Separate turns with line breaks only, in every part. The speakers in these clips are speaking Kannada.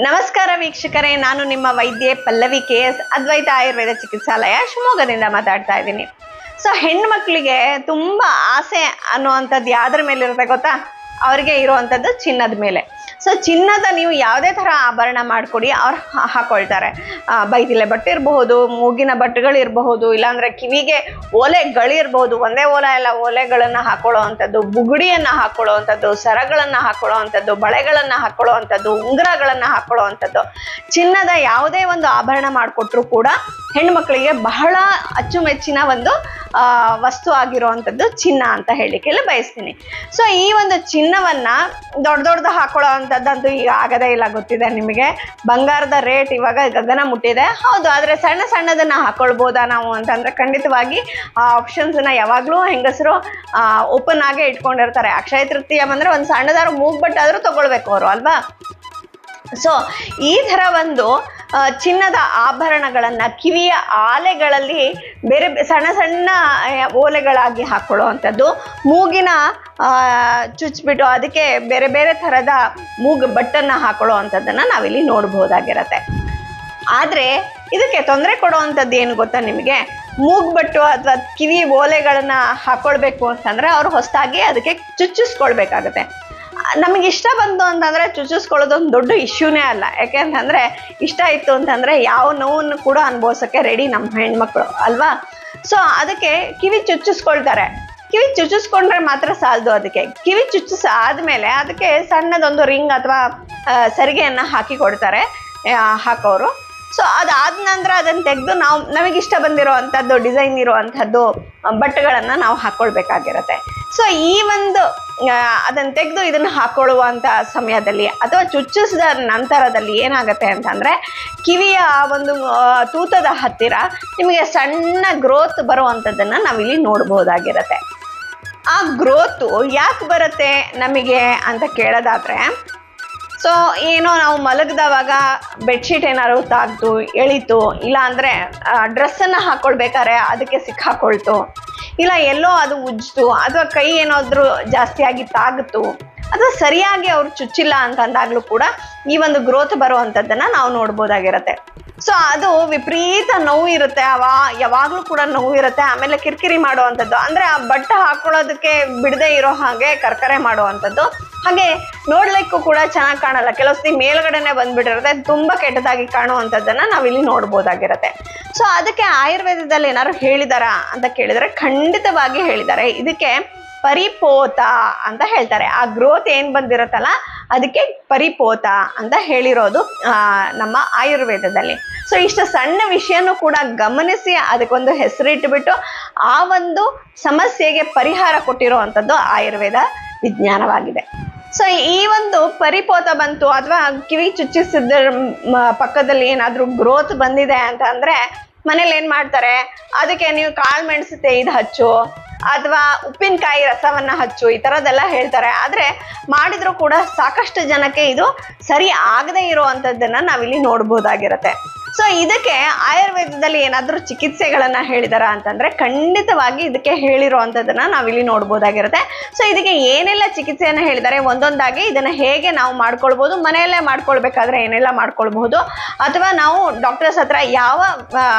ನಮಸ್ಕಾರ ವೀಕ್ಷಕರೇ, ನಾನು ನಿಮ್ಮ ವೈದ್ಯೆ ಪಲ್ಲವಿ KS ಅದ್ವೈತ ಆಯುರ್ವೇದ ಚಿಕಿತ್ಸಾಲಯ ಶಿವಮೊಗ್ಗದಿಂದ ಮಾತಾಡ್ತಾ ಇದ್ದೀನಿ. ಸೊ ಹೆಣ್ಮಕ್ಳಿಗೆ ತುಂಬ ಆಸೆ ಅನ್ನುವಂಥದ್ದು ಯಾವ್ದ್ರ ಮೇಲೆ ಇರುತ್ತೆ ಗೊತ್ತಾ? ಅವರಿಗೆ ಇರುವಂಥದ್ದು ಚಿನ್ನದ ಮೇಲೆ. ಸೊ ಚಿನ್ನದ ನೀವು ಯಾವುದೇ ಥರ ಆಭರಣ ಮಾಡಿಕೊಡಿ ಅವ್ರು ಹಾಕೊಳ್ತಾರೆ. ಬೈದಿಲೆ ಬಟ್ಟೆ ಇರಬಹುದು, ಮೂಗಿನ ಬಟ್ಟೆಗಳಿರಬಹುದು, ಇಲ್ಲಾಂದರೆ ಕಿವಿಗೆ ಓಲೆಗಳಿರ್ಬಹುದು. ಒಂದೇ ಓಲೆ ಎಲ್ಲ ಓಲೆಗಳನ್ನು ಹಾಕೊಳ್ಳೋ ಅಂಥದ್ದು, ಬುಗುಡಿಯನ್ನು ಹಾಕೊಳ್ಳೋ ಅಂಥದ್ದು, ಸರಗಳನ್ನು ಹಾಕೊಳ್ಳೋ ಅಂಥದ್ದು, ಬಳೆಗಳನ್ನು ಹಾಕೊಳ್ಳೋ ಅಂಥದ್ದು, ಉಂಗುರಗಳನ್ನು ಹಾಕೊಳ್ಳೋ ಅಂಥದ್ದು. ಚಿನ್ನದ ಯಾವುದೇ ಒಂದು ಆಭರಣ ಮಾಡಿಕೊಟ್ರು ಕೂಡ ಹೆಣ್ಮಕ್ಳಿಗೆ ಬಹಳ ಅಚ್ಚುಮೆಚ್ಚಿನ ಒಂದು ವಸ್ತು ಆಗಿರುವಂಥದ್ದು ಚಿನ್ನ ಅಂತ ಹೇಳಲಿಕ್ಕೆಲ್ಲ ಬಯಸ್ತೀನಿ. ಸೊ ಈ ಒಂದು ಚಿನ್ನವನ್ನ ದೊಡ್ಡದು ಹಾಕೊಳ್ಳೋ ಅಂಥದ್ದಂತೂ ಈಗ ಆಗದೇ ಇಲ್ಲ, ಗೊತ್ತಿದೆ ನಿಮಗೆ. ಬಂಗಾರದ ರೇಟ್ ಇವಾಗ ಗಗನ ಮುಟ್ಟಿದೆ, ಹೌದು. ಆದರೆ ಸಣ್ಣದನ್ನ ಹಾಕೊಳ್ಬೋದಾ ನಾವು ಅಂತಂದ್ರೆ ಖಂಡಿತವಾಗಿ ಆ ಆಪ್ಷನ್ಸ್ನ ಯಾವಾಗಲೂ ಹೆಂಗಸರು ಓಪನ್ ಆಗೇ ಇಟ್ಕೊಂಡಿರ್ತಾರೆ. ಅಕ್ಷಯ ತೃತೀಯ ಬಂದರೆ ಒಂದು ಸಣ್ಣದಾದ್ರು ಮೂಗ್ಬಟ್ಟಾದರೂ ತಗೊಳ್ಬೇಕು ಅವರು, ಅಲ್ವಾ? ಸೊ ಈ ಥರ ಒಂದು ಚಿನ್ನದ ಆಭರಣಗಳನ್ನು ಕಿವಿಯ ಆಲೆಗಳಲ್ಲಿ ಬೇರೆ ಸಣ್ಣ ಓಲೆಗಳಾಗಿ ಹಾಕೊಳ್ಳೋ ಅಂಥದ್ದು, ಮೂಗಿನ ಚುಚ್ಚಿಬಿಟ್ಟು ಅದಕ್ಕೆ ಬೇರೆ ಬೇರೆ ಥರದ ಮೂಗು ಬಟ್ಟನ್ನು ಹಾಕೊಳ್ಳೋ ಅಂಥದ್ದನ್ನು ನಾವಿಲ್ಲಿ ನೋಡ್ಬೋದಾಗಿರತ್ತೆ. ಆದರೆ ಇದಕ್ಕೆ ತೊಂದರೆ ಕೊಡುವಂಥದ್ದು ಏನು ಗೊತ್ತಾ ನಿಮಗೆ? ಮೂಗ್ಬಟ್ಟು ಅಥವಾ ಕಿವಿ ಓಲೆಗಳನ್ನು ಹಾಕ್ಕೊಳ್ಬೇಕು ಅಂತಂದರೆ ಅವರು ಹೊಸದಾಗಿ ಅದಕ್ಕೆ ಚುಚ್ಚಿಸ್ಕೊಳ್ಬೇಕಾಗತ್ತೆ. ನಮಗೆ ಇಷ್ಟ ಬಂತು ಅಂತಂದರೆ ಚುಚ್ಚಿಸ್ಕೊಳ್ಳೋದು ಒಂದು ದೊಡ್ಡ ಇಶ್ಯೂನೇ ಅಲ್ಲ. ಯಾಕೆ ಅಂತಂದರೆ ಇಷ್ಟ ಇತ್ತು ಅಂತಂದರೆ ಯಾವ ನೋವನ್ನು ಕೂಡ ಅನುಭವಿಸೋಕ್ಕೆ ರೆಡಿ ನಮ್ಮ ಹೆಣ್ಮಕ್ಳು, ಅಲ್ವಾ? ಸೊ ಅದಕ್ಕೆ ಕಿವಿ ಚುಚ್ಚಿಸ್ಕೊಳ್ತಾರೆ. ಕಿವಿ ಚುಚ್ಚಿಸ್ಕೊಂಡ್ರೆ ಮಾತ್ರ ಸಾಲದು. ಅದಕ್ಕೆ ಕಿವಿ ಆದಮೇಲೆ ಅದಕ್ಕೆ ಸಣ್ಣದೊಂದು ರಿಂಗ್ ಅಥವಾ ಸರಿಗೆಯನ್ನು ಹಾಕಿ ಕೊಡ್ತಾರೆ ಹಾಕೋರು. ಸೊ ಅದಾದ ನಂತರ ಅದನ್ನು ತೆಗೆದು ನಮಗಿಷ್ಟ ಬಂದಿರೋ ಅಂಥದ್ದು, ಡಿಸೈನ್ ಇರುವಂಥದ್ದು ಬಟ್ಟೆಗಳನ್ನು ನಾವು ಹಾಕ್ಕೊಳ್ಬೇಕಾಗಿರುತ್ತೆ. ಸೊ ಈ ಒಂದು ಅದನ್ನು ತೆಗೆದು ಇದನ್ನು ಹಾಕ್ಕೊಳ್ಳುವಂಥ ಸಮಯದಲ್ಲಿ ಅಥವಾ ಚುಚ್ಚಿಸಿದ ನಂತರದಲ್ಲಿ ಏನಾಗುತ್ತೆ ಅಂತಂದರೆ ಕಿವಿಯ ಒಂದು ತೂತದ ಹತ್ತಿರ ನಿಮಗೆ ಸಣ್ಣ ಗ್ರೋತ್ ಬರುವಂಥದ್ದನ್ನು ನಾವಿಲ್ಲಿ ನೋಡ್ಬೋದಾಗಿರುತ್ತೆ. ಆ ಗ್ರೋತು ಯಾಕೆ ಬರುತ್ತೆ ನಮಗೆ ಅಂತ ಕೇಳೋದಾದರೆ, ಸೊ ಏನೋ ನಾವು ಮಲಗಿದವಾಗ ಬೆಡ್ಶೀಟ್ ಏನಾದ್ರು ತಾಗ್ತು, ಎಳೀತು, ಇಲ್ಲ ಅಂದರೆ ಡ್ರೆಸ್ಸನ್ನು ಹಾಕ್ಕೊಳ್ಬೇಕಾದ್ರೆ ಅದಕ್ಕೆ ಸಿಕ್ಕಾಕೊಳ್ತು, ಇಲ್ಲ ಎಲ್ಲೋ ಅದು ಉಜ್ಜಿತು, ಅಥವಾ ಕೈ ಏನಾದರೂ ಜಾಸ್ತಿಯಾಗಿ ತಾಗಿತು, ಅಥವಾ ಸರಿಯಾಗಿ ಅವ್ರು ಚುಚ್ಚಿಲ್ಲ ಅಂತಂದಾಗಲೂ ಕೂಡ ಈ ಒಂದು ಗ್ರೋತ್ ಬರುವಂಥದ್ದನ್ನು ನಾವು ನೋಡ್ಬೋದಾಗಿರುತ್ತೆ. ಸೊ ಅದು ವಿಪರೀತ ನೋವು ಇರುತ್ತೆ, ಯಾವಾಗಲೂ ಕೂಡ ನೋವು ಇರುತ್ತೆ. ಆಮೇಲೆ ಕಿರಿಕಿರಿ ಮಾಡುವಂಥದ್ದು, ಅಂದರೆ ಆ ಬಟ್ಟೆ ಹಾಕೊಳ್ಳೋದಕ್ಕೆ ಬಿಡದೆ ಇರೋ ಹಾಗೆ ಕರ್ಕರೆ ಮಾಡುವಂಥದ್ದು. ಹಾಗೆ ನೋಡ್ಲಿಕ್ಕೂ ಕೂಡ ಚೆನ್ನಾಗಿ ಕಾಣಲ್ಲ, ಕೆಲವೊಂದ್ಸತಿ ಮೇಲ್ಗಡೆನೆ ಬಂದ್ಬಿಟ್ಟಿರುತ್ತೆ, ತುಂಬ ಕೆಟ್ಟದಾಗಿ ಕಾಣುವಂಥದ್ದನ್ನು ನಾವಿಲ್ಲಿ ನೋಡ್ಬೋದಾಗಿರುತ್ತೆ. ಸೊ ಅದಕ್ಕೆ ಆಯುರ್ವೇದದಲ್ಲಿ ಏನಾದ್ರು ಹೇಳಿದಾರಾ ಅಂತ ಕೇಳಿದರೆ ಖಂಡಿತವಾಗಿ ಹೇಳಿದ್ದಾರೆ. ಇದಕ್ಕೆ ಪರಿಪೋತ ಅಂತ ಹೇಳ್ತಾರೆ. ಆ ಗ್ರೋತ್ ಏನು ಬಂದಿರುತ್ತಲ್ಲ ಅದಕ್ಕೆ ಪರಿಪೋತ ಅಂತ ಹೇಳಿರೋದು ನಮ್ಮ ಆಯುರ್ವೇದದಲ್ಲಿ. ಸೊ ಇಷ್ಟು ಸಣ್ಣ ವಿಷಯನೂ ಕೂಡ ಗಮನಿಸಿ ಅದಕ್ಕೊಂದು ಹೆಸರಿಟ್ಟುಬಿಟ್ಟು ಆ ಒಂದು ಸಮಸ್ಯೆಗೆ ಪರಿಹಾರ ಕೊಟ್ಟಿರುವಂಥದ್ದು ಆಯುರ್ವೇದ ವಿಜ್ಞಾನವಾಗಿದೆ. ಸೊ ಈ ಒಂದು ಪರಿಪೋತ ಬಂತು ಅಥವಾ ಕಿವಿ ಚುಚ್ಚಿಸಿದ ಪಕ್ಕದಲ್ಲಿ ಏನಾದರೂ ಗ್ರೋತ್ ಬಂದಿದೆ ಅಂತ ಅಂದರೆ ಮನೇಲಿ ಏನು ಮಾಡ್ತಾರೆ, ಅದಕ್ಕೆ ನೀವು ಕಾಳು ಮೆಣಸು ತೆಗೆದು ಹಚ್ಚು ಅಥವಾ ಉಪ್ಪಿನಕಾಯಿ ರಸವನ್ನು ಹಚ್ಚು, ಈ ಥರದ್ದೆಲ್ಲ ಹೇಳ್ತಾರೆ. ಆದರೆ ಮಾಡಿದರೂ ಕೂಡ ಸಾಕಷ್ಟು ಜನಕ್ಕೆ ಇದು ಸರಿ ಆಗದೆ ಇರುವಂಥದ್ದನ್ನು ನಾವಿಲ್ಲಿ ನೋಡ್ಬೋದಾಗಿರುತ್ತೆ. ಸೊ ಇದಕ್ಕೆ ಆಯುರ್ವೇದದಲ್ಲಿ ಏನಾದರೂ ಚಿಕಿತ್ಸೆಗಳನ್ನು ಹೇಳಿದಾರ ಅಂತಂದರೆ ಖಂಡಿತವಾಗಿ ಇದಕ್ಕೆ ಹೇಳಿರುವಂಥದ್ದನ್ನು ನಾವಿಲ್ಲಿ ನೋಡ್ಬೋದಾಗಿರುತ್ತೆ. ಸೊ ಇದಕ್ಕೆ ಏನೆಲ್ಲ ಚಿಕಿತ್ಸೆಯನ್ನು ಹೇಳಿದ್ದಾರೆ, ಒಂದೊಂದಾಗಿ ಇದನ್ನು ಹೇಗೆ ನಾವು ಮಾಡ್ಕೊಳ್ಬೋದು, ಮನೆಯಲ್ಲೇ ಮಾಡ್ಕೊಳ್ಬೇಕಾದ್ರೆ ಏನೆಲ್ಲ ಮಾಡ್ಕೊಳ್ಬಹುದು, ಅಥವಾ ನಾವು ಡಾಕ್ಟರ್ಸ್ ಹತ್ರ ಯಾವ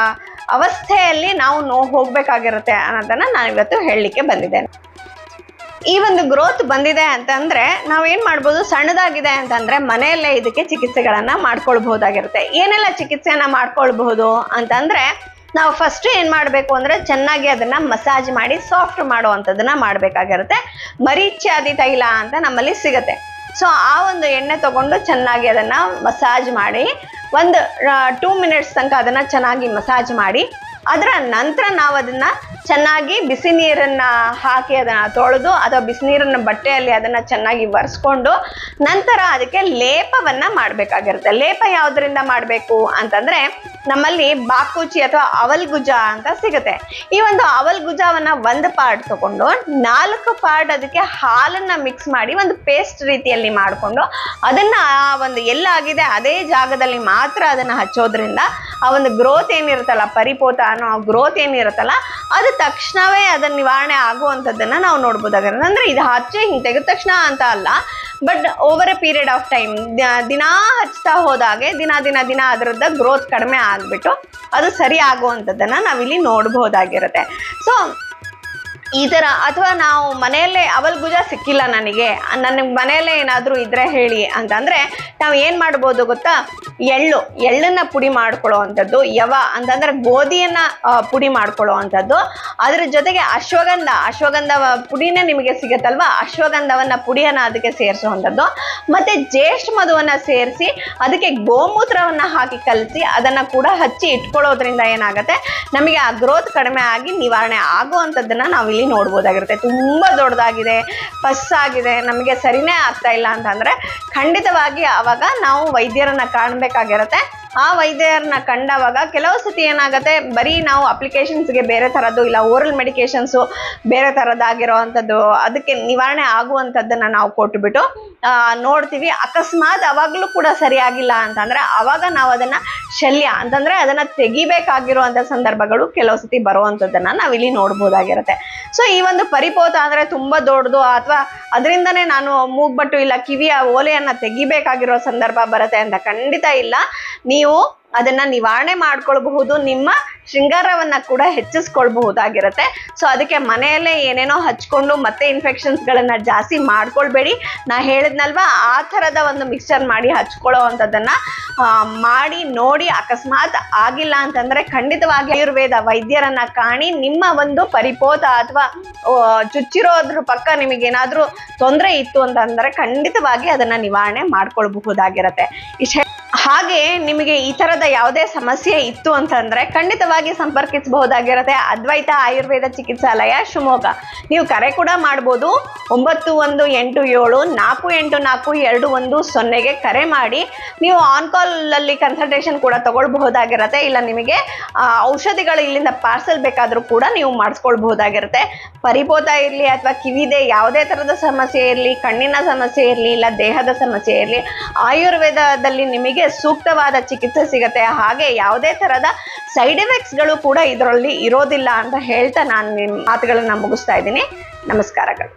ಅವಸ್ಥೆಯಲ್ಲಿ ನಾವು ಹೋಗಬೇಕಾಗಿರುತ್ತೆ ಅನ್ನೋದನ್ನು ನಾನು ಇವತ್ತು ಹೇಳಲಿಕ್ಕೆ ಬಂದಿದ್ದೇನೆ. ಈ ಒಂದು ಗ್ರೋತ್ ಬಂದಿದೆ ಅಂತಂದರೆ ನಾವೇನು ಮಾಡ್ಬೋದು, ಸಣ್ಣದಾಗಿದೆ ಅಂತಂದರೆ ಮನೆಯಲ್ಲೇ ಇದಕ್ಕೆ ಚಿಕಿತ್ಸೆಗಳನ್ನು ಮಾಡ್ಕೊಳ್ಬಹುದಾಗಿರುತ್ತೆ. ಏನೆಲ್ಲ ಚಿಕಿತ್ಸೆಯನ್ನು ಮಾಡ್ಕೊಳ್ಬಹುದು ಅಂತಂದರೆ, ನಾವು ಫಸ್ಟ್ ಏನು ಮಾಡಬೇಕು ಅಂದರೆ ಚೆನ್ನಾಗಿ ಅದನ್ನು ಮಸಾಜ್ ಮಾಡಿ ಸಾಫ್ಟ್ ಮಾಡುವಂಥದ್ದನ್ನು ಮಾಡಬೇಕಾಗಿರುತ್ತೆ. ಮರೀಚ್ಯಾದಿ ತೈಲ ಅಂತ ನಮ್ಮಲ್ಲಿ ಸಿಗುತ್ತೆ. ಸೊ ಆ ಒಂದು ಎಣ್ಣೆ ತೊಗೊಂಡು ಚೆನ್ನಾಗಿ ಅದನ್ನು ಮಸಾಜ್ ಮಾಡಿ ಒಂದು 2 ಮಿನಿಟ್ಸ್ ತನಕ ಅದನ್ನು ಚೆನ್ನಾಗಿ ಮಸಾಜ್ ಮಾಡಿ, ಅದರ ನಂತರ ನಾವು ಅದನ್ನು ಚೆನ್ನಾಗಿ ಬಿಸಿ ನೀರನ್ನು ಹಾಕಿ ಅದನ್ನು ತೊಳೆದು ಅಥವಾ ಬಿಸಿ ನೀರನ್ನು ಬಟ್ಟೆಯಲ್ಲಿ ಅದನ್ನು ಚೆನ್ನಾಗಿ ಒರೆಸ್ಕೊಂಡು ನಂತರ ಅದಕ್ಕೆ ಲೇಪವನ್ನು ಮಾಡಬೇಕಾಗಿರುತ್ತೆ. ಲೇಪ ಯಾವುದರಿಂದ ಮಾಡಬೇಕು ಅಂತಂದರೆ ನಮ್ಮಲ್ಲಿ ಬಾಕೂಚಿ ಅಥವಾ ಅವಲ್ಗುಜ ಅಂತ ಸಿಗುತ್ತೆ. ಈ ಒಂದು ಅವಲ್ಗುಜವನ್ನು 1 ಪಾರ್ಟ್ ತಗೊಂಡು 4 ಪಾರ್ಟ್ ಅದಕ್ಕೆ ಹಾಲನ್ನು ಮಿಕ್ಸ್ ಮಾಡಿ ಒಂದು ಪೇಸ್ಟ್ ರೀತಿಯಲ್ಲಿ ಮಾಡಿಕೊಂಡು ಅದನ್ನು ಒಂದು ಎಲ್ಲಾಗಿದೆ ಅದೇ ಜಾಗದಲ್ಲಿ ಮಾತ್ರ ಅದನ್ನು ಹಚ್ಚೋದ್ರಿಂದ ಆ ಒಂದು ಗ್ರೋತ್ ಏನಿರುತ್ತಲ್ಲ, ಪರಿಪೋತ ಅನ್ನೋ ಗ್ರೋತ್ ಏನಿರುತ್ತಲ್ಲ ಅದು ತಕ್ಷಣವೇ ಅದನ್ನ ನಿವಾರಣೆ ಆಗುವಂಥದ್ದನ್ನು ನಾವು ನೋಡ್ಬೋದಾಗಿರುತ್ತೆ. ಅಂದರೆ ಇದು ಹಚ್ಚಿ ಹಿಂಗೆ ತೆಗೆದ ತಕ್ಷಣ ಅಂತ ಅಲ್ಲ, but over A period of time ದಿನಾ ಹಚ್ತಾ ಹೋದಾಗೆ ದಿನ ಅದರದ್ದು ಗ್ರೋತ್ ಕಡಿಮೆ ಆಗಿಬಿಟ್ಟು ಅದು ಸರಿ ಆಗುವಂಥದ್ದನ್ನು ನಾವಿಲ್ಲಿ ನೋಡ್ಬೋದಾಗಿರುತ್ತೆ. ಸೊ ಈ ಥರ, ಅಥವಾ ನಾವು ಮನೆಯಲ್ಲೇ ಅವಲ್ಗುಜ ಸಿಕ್ಕಿಲ್ಲ ನನಗೆ ಮನೆಯಲ್ಲೇ ಏನಾದರೂ ಇದ್ರೆ ಹೇಳಿ ಅಂತಂದರೆ ನಾವು ಏನು ಮಾಡ್ಬೋದು ಗೊತ್ತಾ, ಎಳ್ಳನ್ನು ಪುಡಿ ಮಾಡ್ಕೊಳ್ಳೋ ಅಂಥದ್ದು, ಅಂತಂದರೆ ಗೋಧಿಯನ್ನು ಪುಡಿ ಮಾಡ್ಕೊಳ್ಳೋ ಅಂಥದ್ದು, ಅದ್ರ ಜೊತೆಗೆ ಅಶ್ವಗಂಧ ಪುಡಿನೇ ನಿಮಗೆ ಸಿಗುತ್ತಲ್ವ, ಅಶ್ವಗಂಧವನ್ನು ಪುಡಿಯನ್ನು ಅದಕ್ಕೆ ಸೇರಿಸುವಂಥದ್ದು, ಮತ್ತು ಜ್ಯೇಷ್ಠ ಮಧುವನ್ನು ಸೇರಿಸಿ ಅದಕ್ಕೆ ಗೋಮೂತ್ರವನ್ನು ಹಾಕಿ ಕಲಸಿ ಅದನ್ನು ಕೂಡ ಹಚ್ಚಿ ಇಟ್ಕೊಳ್ಳೋದ್ರಿಂದ ಏನಾಗುತ್ತೆ, ನಮಗೆ ಆ ಗ್ರೋತ್ ಕಡಿಮೆ ಆಗಿ ನಿವಾರಣೆ ಆಗುವಂಥದ್ದನ್ನು ನಾವು ಇಲ್ಲಿ ನೋಡ್ಬೋದಾಗಿರುತ್ತೆ. ತುಂಬ ದೊಡ್ಡದಾಗಿದೆ, ಆಗಿದೆ, ನಮಗೆ ಸರಿನೇ ಆಗ್ತಾ ಇಲ್ಲ ಅಂತಂದರೆ ಖಂಡಿತವಾಗಿ ಆವಾಗ ನಾವು ವೈದ್ಯರನ್ನ ಕಾಣಬೇಕಾಗಿರುತ್ತೆ. ಆ ವೈದ್ಯರನ್ನ ಕಂಡವಾಗ ಕೆಲವು ಸತಿ ಏನಾಗುತ್ತೆ, ಬರೀ ನಾವು ಅಪ್ಲಿಕೇಶನ್ಸ್ಗೆ ಬೇರೆ ಥರದ್ದು ಇಲ್ಲ ಓರಲ್ ಮೆಡಿಕೇಶನ್ಸು ಬೇರೆ ಥರದ್ದಾಗಿರೋ ಅಂಥದ್ದು ಅದಕ್ಕೆ ನಿವಾರಣೆ ಆಗುವಂಥದ್ದನ್ನು ನಾವು ಕೊಟ್ಬಿಟ್ಟು ನೋಡ್ತೀವಿ. ಅಕಸ್ಮಾತ್ ಅವಾಗಲೂ ಕೂಡ ಸರಿಯಾಗಿಲ್ಲ ಅಂತಂದರೆ ಆವಾಗ ನಾವು ಅದನ್ನು ಅಂತಂದರೆ ಅದನ್ನು ತೆಗಿಬೇಕಾಗಿರುವಂಥ ಸಂದರ್ಭಗಳು ಕೆಲವು ಸತಿ ಬರುವಂಥದ್ದನ್ನು ನಾವಿಲ್ಲಿ ನೋಡ್ಬೋದಾಗಿರುತ್ತೆ. ಸೊ ಈ ಒಂದು ಪರಿಪೋತ ಅಂದರೆ ತುಂಬ ದೊಡ್ಡದು, ಅಥವಾ ಅದರಿಂದನೇ ನಾನು ಮೂಗ್ಬಟ್ಟು ಇಲ್ಲ ಕಿವಿಯ ಓಲೆಯನ್ನು ತೆಗಿಬೇಕಾಗಿರೋ ಸಂದರ್ಭ ಬರುತ್ತೆ ಅಂತ ಖಂಡಿತ ಇಲ್ಲ. ನೀವು ಅದನ್ನ ನಿವಾರಣೆ ಮಾಡ್ಕೊಳ್ಬಹುದು, ನಿಮ್ಮ ಶೃಂಗಾರವನ್ನ ಕೂಡ ಹೆಚ್ಚಿಸ್ಕೊಳ್ಬಹುದಾಗಿರುತ್ತೆ. ಸೊ ಅದಕ್ಕೆ ಮನೆಯಲ್ಲೇ ಏನೇನೋ ಹಚ್ಕೊಂಡು ಮತ್ತೆ ಇನ್ಫೆಕ್ಷನ್ಸ್ಗಳನ್ನ ಜಾಸ್ತಿ ಮಾಡ್ಕೊಳ್ಬೇಡಿ. ನಾ ಹೇಳಿದ್ನಲ್ವಾ, ಆ ಥರದ ಒಂದು ಮಿಕ್ಸ್ಚರ್ ಮಾಡಿ ಹಚ್ಕೊಳ್ಳೋ ಅಂಥದ್ದನ್ನ ಮಾಡಿ ನೋಡಿ. ಅಕಸ್ಮಾತ್ ಆಗಿಲ್ಲ ಅಂತಂದ್ರೆ ಖಂಡಿತವಾಗಿ ಆಯುರ್ವೇದ ವೈದ್ಯರನ್ನ ಕಾಣಿ. ನಿಮ್ಮ ಒಂದು ಪರಿಪೋತ ಅಥವಾ ಚುಚ್ಚಿರೋದ್ರ ಪಕ್ಕ ನಿಮಗೇನಾದ್ರೂ ತೊಂದರೆ ಇತ್ತು ಅಂತಂದ್ರೆ ಖಂಡಿತವಾಗಿ ಅದನ್ನ ನಿವಾರಣೆ ಮಾಡ್ಕೊಳ್ಬಹುದಾಗಿರುತ್ತೆ. ಹಾಗೆ ನಿಮಗೆ ಈ ಥರದ ಯಾವುದೇ ಸಮಸ್ಯೆ ಇತ್ತು ಅಂತಂದರೆ ಖಂಡಿತವಾಗಿ ಸಂಪರ್ಕಿಸಬಹುದಾಗಿರುತ್ತೆ ಅದ್ವೈತ ಆಯುರ್ವೇದ ಚಿಕಿತ್ಸಾಲಯ ಶಿವಮೊಗ್ಗ. ನೀವು ಕರೆ ಕೂಡ ಮಾಡ್ಬೋದು. 9174844210 ಕರೆ ಮಾಡಿ ನೀವು ಆನ್ ಕಾಲಲ್ಲಿ ಕನ್ಸಲ್ಟೇಷನ್ ಕೂಡ ತಗೊಳ್ಬಹುದಾಗಿರುತ್ತೆ. ಇಲ್ಲ ನಿಮಗೆ ಔಷಧಿಗಳು ಇಲ್ಲಿಂದ ಪಾರ್ಸಲ್ ಬೇಕಾದರೂ ಕೂಡ ನೀವು ಮಾಡಿಸ್ಕೊಳ್ಬಹುದಾಗಿರುತ್ತೆ. ಪರಿಪೋತ ಇರಲಿ ಅಥವಾ ಕಿವಿದೆ ಯಾವುದೇ ಥರದ ಸಮಸ್ಯೆ ಇರಲಿ, ಕಣ್ಣಿನ ಸಮಸ್ಯೆ ಇರಲಿ, ಇಲ್ಲ ದೇಹದ ಸಮಸ್ಯೆ ಇರಲಿ, ಆಯುರ್ವೇದದಲ್ಲಿ ನಿಮಗೆ ಸೂಕ್ತವಾದ ಚಿಕಿತ್ಸೆ ಸಿಗುತ್ತೆ. ಹಾಗೆ ಯಾವುದೇ ಥರದ ಸೈಡ್ ಎಫೆಕ್ಟ್ಸ್ಗಳು ಕೂಡ ಇದರಲ್ಲಿ ಇರೋದಿಲ್ಲ ಅಂತ ಹೇಳ್ತಾ ನಾನು ನಿಮ್ಮ ಮಾತುಗಳನ್ನು ಮುಗಿಸ್ತಾ ಇದ್ದೀನಿ. ನಮಸ್ಕಾರಗಳು.